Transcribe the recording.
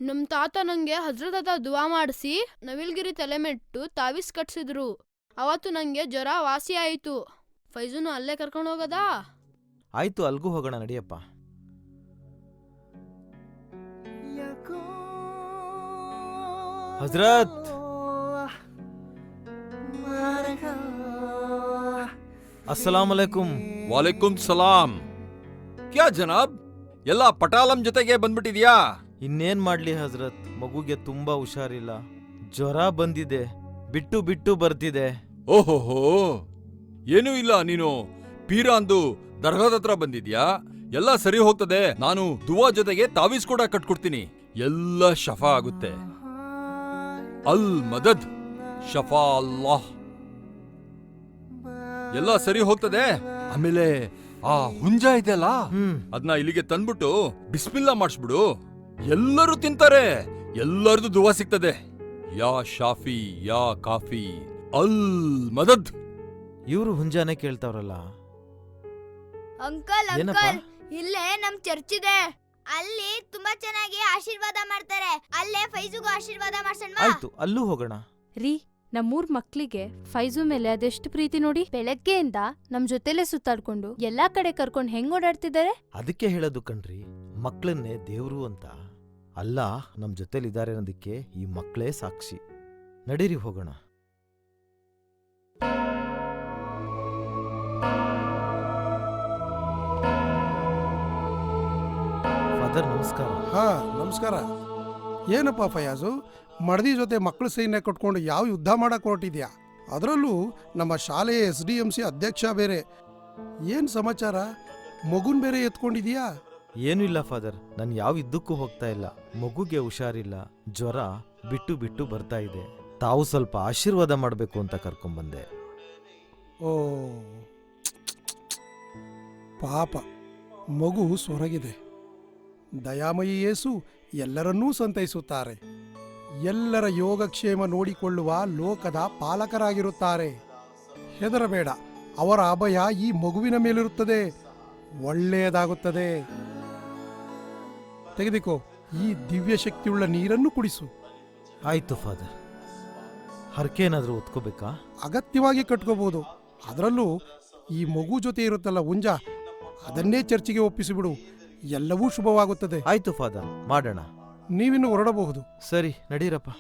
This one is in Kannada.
ನಮ್ ತಾತ ನಂಗೆ ಹಜ್ರತ್ ಹತ್ರ ದುವಾ ಮಾಡಿಸಿ ನವಿಲ್ಗಿರಿ ತಲೆ ಮೆಟ್ಟು ತಾವೀಸ್ ಕಟ್ಸಿದ್ರು. ಅವತ್ತು ನಂಗೆ ಜ್ವರ ವಾಸಿ ಆಯಿತು. ಫೈಜುನು ಅಲ್ಲೇ ಕರ್ಕೊಂಡು ಹೋಗೋದಾ? ಆಯ್ತು, ಅಲ್ಗೂ ಹೋಗೋಣ ನಡಿಯಪ್ಪ. ಹಜ್ರತ್, ಅಸ್ಸಲಾಮ್ ಅಲೈಕುಂ. ವಾಲೇಕುಂ ಸಲಾಂ. ಕ್ಯಾ ಜನಾಬ್, ಎಲ್ಲ ಪಟಾಲಂ ಜೊತೆಗೆ ಬಂದ್ಬಿಟ್ಟಿದ್ಯಾ? ಇನ್ನೇನ್ ಮಾಡ್ಲಿ ಹಜ್ರತ್, ಮಗುಗೆ ತುಂಬಾ ಹುಷಾರಿಲ್ಲ, ಜ್ವರ ಬಂದಿದೆ, ಬಿಟ್ಟು ಬಿಟ್ಟು ಬರ್ತಿದೆ. ಓಹೋಹೋ, ಏನೂ ಇಲ್ಲ, ನೀನು ಪೀರಾಂದು ದರ್ಗಾದ ಹತ್ರ ಬಂದಿದ್ಯಾ? ಎಲ್ಲ ಸರಿ ಹೋಗ್ತದೆ. ನಾನು ದುವಾ ಜೊತೆಗೆ ತಾವೀಸ್ ಕೂಡ ಕಟ್ಕೊಡ್ತೀನಿ. ಎಲ್ಲ ಶಫಾ ಆಗುತ್ತೆ. ಅಲ್ ಮದದ್ ಶಫಾ ಅಲ್ಲಾಹ್. ಎಲ್ಲ ಸರಿ ಹೋಗ್ತದೆ. ಆಮೇಲೆ ಆ ಹುಂಜ ಇದೆಯಲ್ಲ, ಅದನ್ನ ಇಲ್ಲಿಗೆ ತಂದ್ಬಿಟ್ಟು ಬಿಸ್ಮಿಲ್ಲಾ ಮಾಡಿಸ್ಬಿಡು. ಎಲ್ಲರೂ ತಿಂತಾರೆ, ಎಲ್ಲರದು ದುವಾ ಸಿಗ್ತದೆ. ಯಾ ಶಾಫಿ ಯಾ ಕಾಫಿ ಅಲ್ ಮದದ್. ಇವ್ರು ಹುಂಜಾನೆ ಕೇಳ್ತಾವ್ರಲ್ಲ. ಅಂಕಲ್ ಏನಪ್ಪ? ಅಂಕಲ್, ಇಲ್ಲೇ ನಮ್ ಚರ್ಚ್ ಇದೆ. ಅಲ್ಲಿ ತುಂಬಾ ಚೆನ್ನಾಗಿ ಆಶೀರ್ವಾದ ಮಾಡ್ತಾರೆ. ಅಲ್ಲೇ ಫೈಜುಗೂ ಆಶೀರ್ವಾದ ಮಾಡ್ಸಣ್ವಾ? ಆಯ್ತು, ಅಲ್ಲೂ ಹೋಗೋಣ. ರೀ, ನಮ್ಮೂರ್ ಮಕ್ಳಿಗೆ ಫೈಜು ಮೇಲೆ ಅದೆಷ್ಟು ಪ್ರೀತಿ ನೋಡಿ. ಬೆಳಗ್ಗೆಯಿಂದ ನಮ್ ಜೊತೆಲೆ ಸುತ್ತಾಡ್ಕೊಂಡು ಎಲ್ಲಾ ಕಡೆ ಕರ್ಕೊಂಡ್ ಹೆಂಗ್ ಓಡಾಡ್ತಿದ್ದಾರೆ. ಅದಕ್ಕೆ ಹೇಳೋದು ಕಣ್ರಿ, ಮಕ್ಕಳನ್ನೇ ದೇವ್ರು ಅಂತ. ಅಲ್ಲ ನಮ್ ಜೊತೆಲಿದ್ದಾರೆ ಅನ್ನೋದಕ್ಕೆ ಈ ಮಕ್ಕಳೇ ಸಾಕ್ಷಿ. ನಡೀರಿ ಹೋಗೋಣ. ಫಾದರ್ ನಮಸ್ಕಾರ. ಹಾ ನಮಸ್ಕಾರ. ಏನಪ್ಪ ಫಯಾಜು, ಮಡದಿ ಜೊತೆ ಮಕ್ಕಳು ಸೈನ್ಯ ಕಟ್ಕೊಂಡು ಯಾವ ಯುದ್ಧ ಮಾಡಕ್ ಹೊರಟಿದ್ಯಾ? ಅದರಲ್ಲೂ ನಮ್ಮ ಶಾಲೆಯ SDMC ಅಧ್ಯಕ್ಷ ಬೇರೆ. ಏನ್ ಸಮಾಚಾರ? ಮಗುನ್ ಬೇರೆ ಎತ್ಕೊಂಡಿದ್ಯಾ? ಏನೂ ಇಲ್ಲ ಫಾದರ್, ನಾನು ಯಾವ ಯುದ್ಧಕ್ಕೂ ಹೋಗ್ತಾ ಇಲ್ಲ. ಮಗುಗೆ ಹುಷಾರಿಲ್ಲ, ಜ್ವರ ಬಿಟ್ಟು ಬಿಟ್ಟು ಬರ್ತಾ ಇದೆ. ತಾವು ಸ್ವಲ್ಪ ಆಶೀರ್ವಾದ ಮಾಡಬೇಕು ಅಂತ ಕರ್ಕೊಂಡ್ಬಂದೆ. ಓ ಪಾಪ, ಮಗು ಸೊರಗಿದೆ. ದಯಾಮಯಿ ಯೇಸು ಎಲ್ಲರನ್ನೂ ಸಂತೈಸುತ್ತಾರೆ. ಎಲ್ಲರ ಯೋಗಕ್ಷೇಮ ನೋಡಿಕೊಳ್ಳುವ ಲೋಕದ ಪಾಲಕರಾಗಿರುತ್ತಾರೆ. ಹೆದರಬೇಡ, ಅವರ ಅಭಯ ಈ ಮಗುವಿನ ಮೇಲಿರುತ್ತದೆ. ಒಳ್ಳೆಯದಾಗುತ್ತದೆ. ತೆಗೆದುಕೋ, ಈ ದಿವ್ಯ ಶಕ್ತಿಯುಳ್ಳ ನೀರನ್ನು ಕುಡಿಸು. ಆಯ್ತು ಫಾದರ್. ಹರಕೆ ಏನಾದರೂ ಒತ್ಕೋಬೇಕಾ? ಅಗತ್ಯವಾಗಿ ಕಟ್ಕೋಬಹುದು. ಅದರಲ್ಲೂ ಈ ಮಗು ಜೊತೆ ಇರುತ್ತಲ್ಲ ಹುಂಜ, ಅದನ್ನೇ ಚರ್ಚಿಗೆ ಒಪ್ಪಿಸಿಬಿಡು. ಎಲ್ಲವೂ ಶುಭವಾಗುತ್ತದೆ. ಆಯ್ತು ಫಾದರ್, ಮಾಡೋಣ. ನೀವಿನ್ನು ಹೊರಡಬಹುದು. ಸರಿ, ನಡೀರಪ್ಪ.